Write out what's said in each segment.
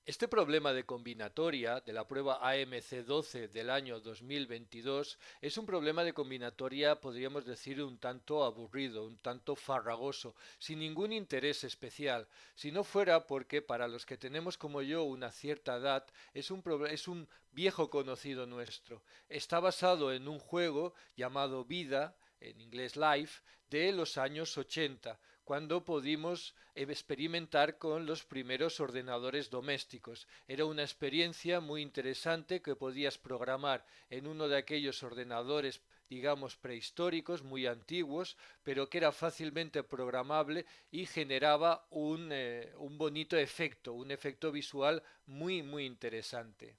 Este problema de combinatoria de la prueba AMC12 del año 2022 es un problema de combinatoria, podríamos decir, un tanto aburrido, un tanto farragoso, sin ningún interés especial. Si no fuera porque para los que tenemos como yo una cierta edad, es un viejo conocido nuestro. Está basado en un juego llamado Vida, en inglés Life, de los años 80, cuando pudimos experimentar con los primeros ordenadores domésticos. Era una experiencia muy interesante que podías programar en uno de aquellos ordenadores, digamos, prehistóricos, muy antiguos, pero que era fácilmente programable y generaba un bonito efecto, un efecto visual muy interesante.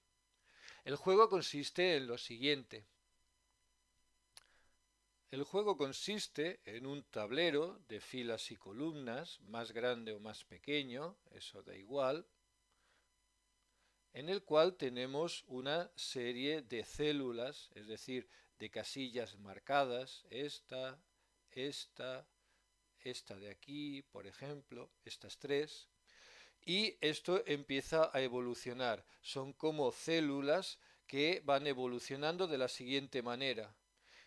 El juego consiste en lo siguiente. El juego consiste en un tablero de filas y columnas, más grande o más pequeño, eso da igual, en el cual tenemos una serie de células, es decir, de casillas marcadas, esta, esta de aquí, por ejemplo, estas tres, y esto empieza a evolucionar. Son como células que van evolucionando de la siguiente manera.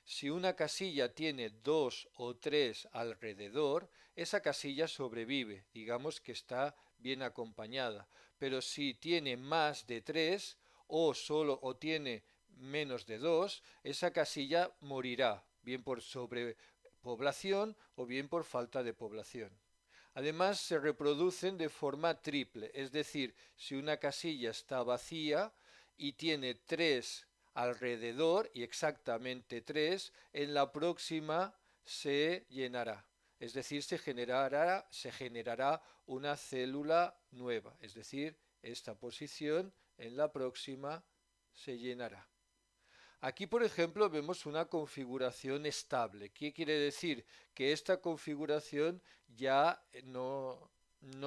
Si una casilla tiene dos o tres alrededor, esa casilla sobrevive, digamos que está bien acompañada. Pero si tiene más de tres o tiene menos de dos, esa casilla morirá, bien por sobrepoblación o bien por falta de población. Además, se reproducen de forma triple, es decir, si una casilla está vacía y tiene tres alrededor y exactamente tres, en la próxima se llenará. Es decir, se generará una célula nueva. Es decir, esta posición en la próxima se llenará. Aquí, por ejemplo, vemos una configuración estable. ¿Qué quiere decir? Que esta configuración ya no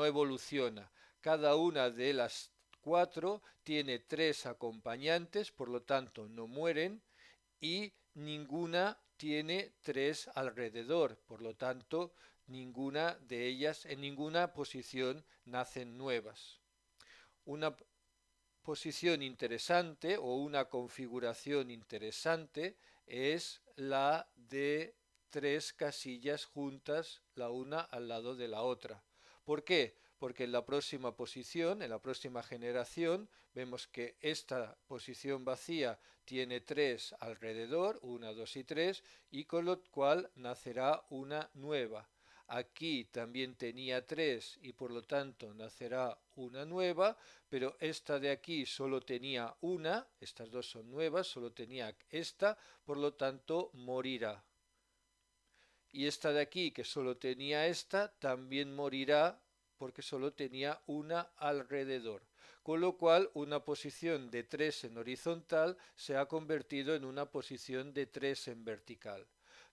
evoluciona. Cada una de las cuatro tiene tres acompañantes, por lo tanto no mueren, y ninguna tiene tres alrededor, por lo tanto ninguna de ellas en ninguna posición nacen nuevas. Una posición interesante o una configuración interesante es la de tres casillas juntas la una al lado de la otra. ¿Por qué? Porque en la próxima posición, en la próxima generación, vemos que esta posición vacía tiene tres alrededor, una, dos y tres, y con lo cual nacerá una nueva. Aquí también tenía tres y por lo tanto nacerá una nueva, pero esta de aquí solo tenía una, estas dos son nuevas, solo tenía esta, por lo tanto morirá. Y esta de aquí, que solo tenía esta, también morirá porque solo tenía una alrededor. Con lo cual, una posición de 3 en horizontal se ha convertido en una posición de 3 en vertical.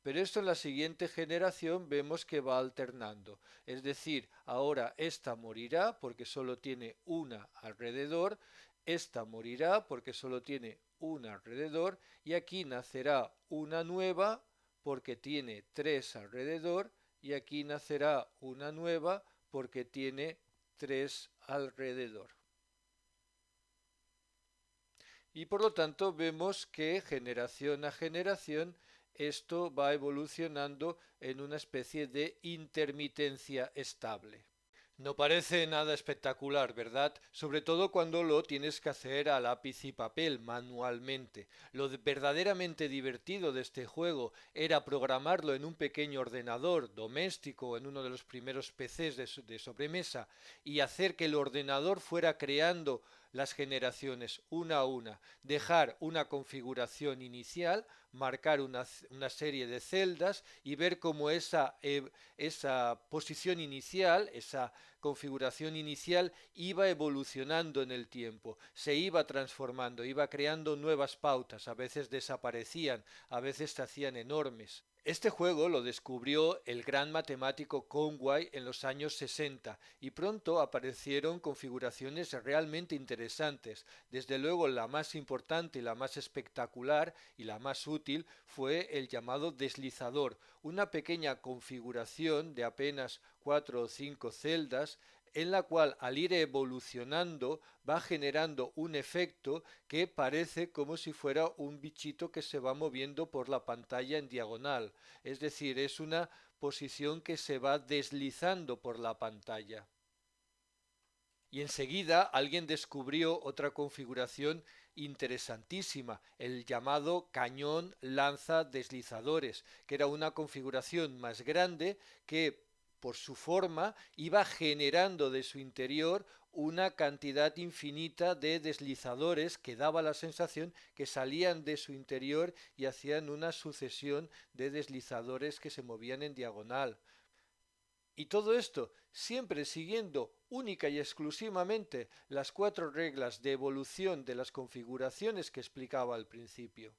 Pero esto en la siguiente generación vemos que va alternando. Es decir, ahora esta morirá porque solo tiene una alrededor, esta morirá porque solo tiene una alrededor y aquí nacerá una nueva porque tiene tres alrededor y aquí nacerá una nueva porque tiene tres alrededor. Y por lo tanto vemos que generación a generación esto va evolucionando en una especie de intermitencia estable. No parece nada espectacular, ¿verdad? Sobre todo cuando lo tienes que hacer a lápiz y papel, manualmente. Verdaderamente divertido de este juego era programarlo en un pequeño ordenador doméstico o en uno de los primeros PCs de sobremesa y hacer que el ordenador fuera creando las generaciones una a una, dejar una configuración inicial, marcar una serie de celdas y ver cómo esa posición inicial, esa configuración inicial iba evolucionando en el tiempo, se iba transformando, iba creando nuevas pautas, a veces desaparecían, a veces se hacían enormes. Este juego lo descubrió el gran matemático Conway en los años 60 y pronto aparecieron configuraciones realmente interesantes. Desde luego la más importante y la más espectacular y la más útil fue el llamado deslizador, una pequeña configuración de apenas 4 o 5 celdas en la cual al ir evolucionando va generando un efecto que parece como si fuera un bichito que se va moviendo por la pantalla en diagonal. Es decir, es una posición que se va deslizando por la pantalla. Y enseguida alguien descubrió otra configuración interesantísima, el llamado cañón lanza deslizadores, que era una configuración más grande que por su forma iba generando de su interior una cantidad infinita de deslizadores que daba la sensación que salían de su interior y hacían una sucesión de deslizadores que se movían en diagonal. Y todo esto siempre siguiendo única y exclusivamente las 4 reglas de evolución de las configuraciones que explicaba al principio.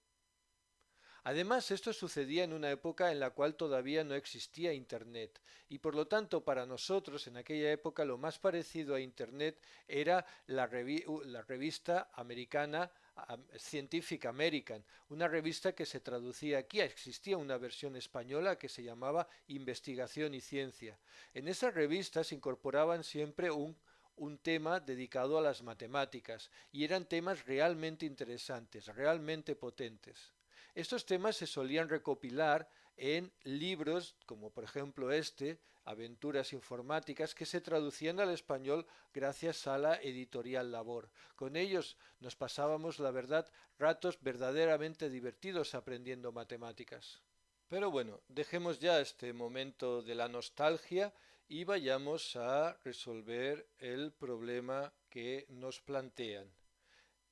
Además, esto sucedía en una época en la cual todavía no existía Internet y por lo tanto para nosotros en aquella época lo más parecido a Internet era la revista americana Scientific American, una revista que se traducía aquí. Existía una versión española que se llamaba Investigación y Ciencia. En esa revista se incorporaban siempre un tema dedicado a las matemáticas y eran temas realmente interesantes, realmente potentes. Estos temas se solían recopilar en libros como por ejemplo este, Aventuras Informáticas, que se traducían al español gracias a la editorial Labor. Con ellos nos pasábamos, la verdad, ratos verdaderamente divertidos aprendiendo matemáticas. Pero bueno, dejemos ya este momento de la nostalgia y vayamos a resolver el problema que nos plantean.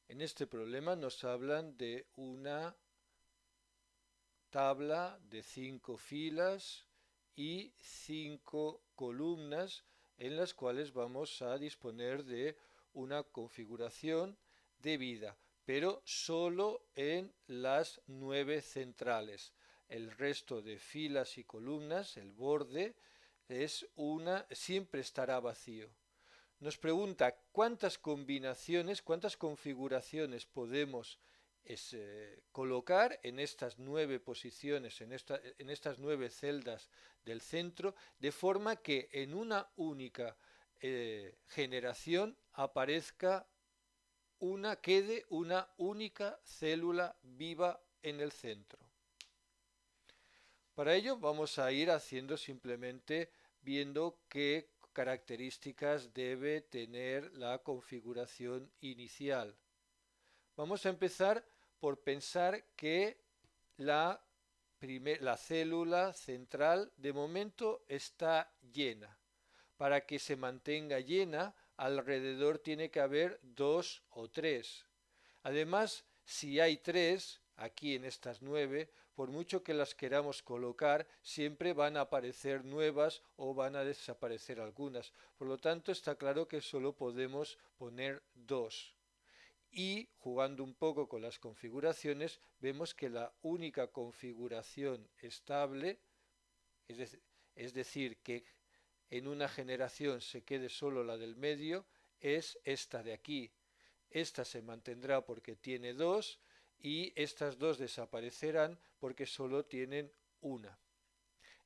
En este problema nos hablan de una tabla de 5 filas y 5 columnas en las cuales vamos a disponer de una configuración de vida, pero solo en las 9 centrales. El resto de filas y columnas, el borde, siempre estará vacío. Nos pregunta cuántas combinaciones, cuántas configuraciones podemos colocar en estas 9 posiciones, en estas 9 celdas del centro, de forma que en una única generación quede una única célula viva en el centro. Para ello vamos a ir haciendo simplemente viendo qué características debe tener la configuración inicial. Vamos a empezar por pensar que la célula central de momento está llena. Para que se mantenga llena, alrededor tiene que haber 2 o 3. Además, si hay 3, aquí en estas 9, por mucho que las queramos colocar, siempre van a aparecer nuevas o van a desaparecer algunas. Por lo tanto, está claro que solo podemos poner 2. Y jugando un poco con las configuraciones, vemos que la única configuración estable, es decir, que en una generación se quede solo la del medio, es esta de aquí. Esta se mantendrá porque tiene 2 y estas 2 desaparecerán porque solo tienen una.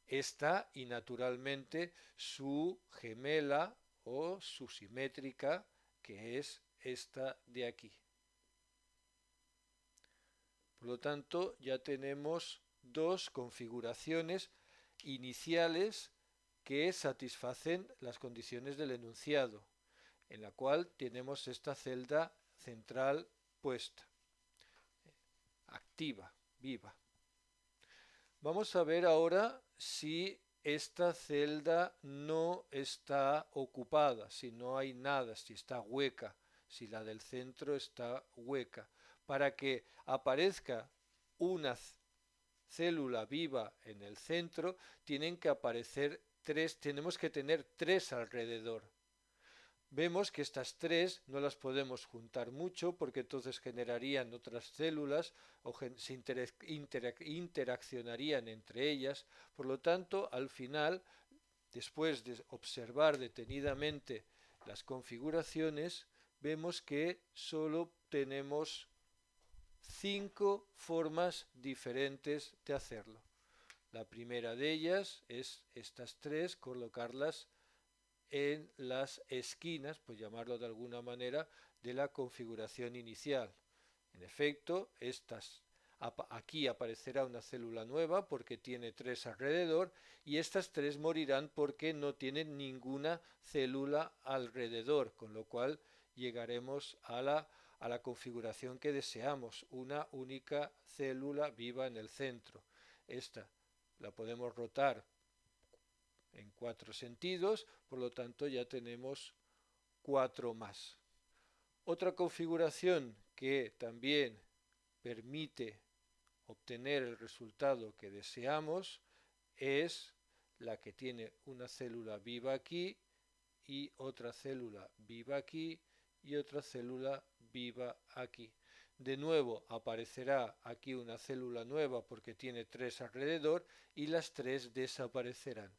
Esta y naturalmente su gemela o su simétrica, que es esta de aquí. Por lo tanto, ya tenemos 2 configuraciones iniciales que satisfacen las condiciones del enunciado, en la cual tenemos esta celda central puesta, activa, viva. Vamos a ver ahora si esta celda no está ocupada, si no hay nada, si está hueca, si la del centro está hueca. Para que aparezca una célula viva en el centro, tienen que aparecer 3, tenemos que tener 3 alrededor. Vemos que estas 3 no las podemos juntar mucho porque entonces generarían otras células o se interaccionarían entre ellas. Por lo tanto, al final, después de observar detenidamente las configuraciones, vemos que solo tenemos 5 formas diferentes de hacerlo. La primera de ellas es estas 3, colocarlas en las esquinas, por llamarlo de alguna manera, de la configuración inicial. En efecto, aquí aparecerá una célula nueva porque tiene 3 alrededor, y estas 3 morirán porque no tienen ninguna célula alrededor, con lo cual llegaremos a la configuración que deseamos, una única célula viva en el centro. Esta la podemos rotar en 4 sentidos, por lo tanto ya tenemos 4 más. Otra configuración que también permite obtener el resultado que deseamos es la que tiene una célula viva aquí y otra célula viva aquí y otra célula viva aquí. De nuevo aparecerá aquí una célula nueva porque tiene 3 alrededor, y las 3 desaparecerán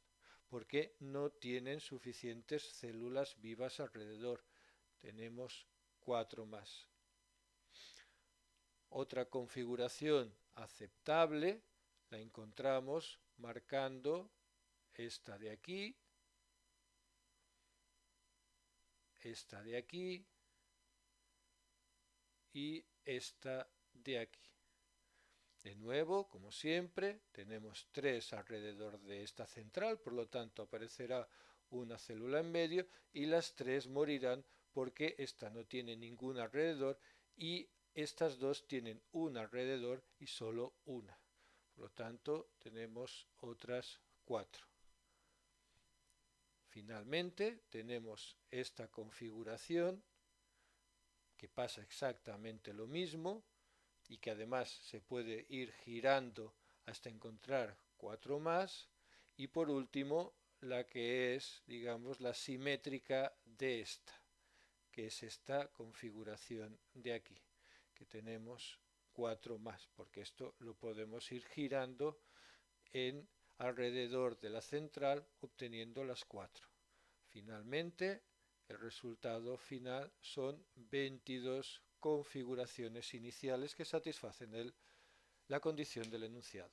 porque no tienen suficientes células vivas alrededor. Tenemos 4 más. Otra configuración aceptable la encontramos marcando esta de aquí, esta de aquí y esta de aquí. De nuevo, como siempre, tenemos 3 alrededor de esta central, por lo tanto aparecerá una célula en medio y las 3 morirán porque esta no tiene ningún alrededor y estas 2 tienen un alrededor y solo una. Por lo tanto, tenemos otras 4. Finalmente, tenemos esta configuración que pasa exactamente lo mismo y que además se puede ir girando hasta encontrar 4 más. Y por último, la que es, digamos, la simétrica de esta, que es esta configuración de aquí, que tenemos 4 más, porque esto lo podemos ir girando en alrededor de la central obteniendo las 4. Finalmente, el resultado final son 22 configuraciones iniciales que satisfacen la condición del enunciado.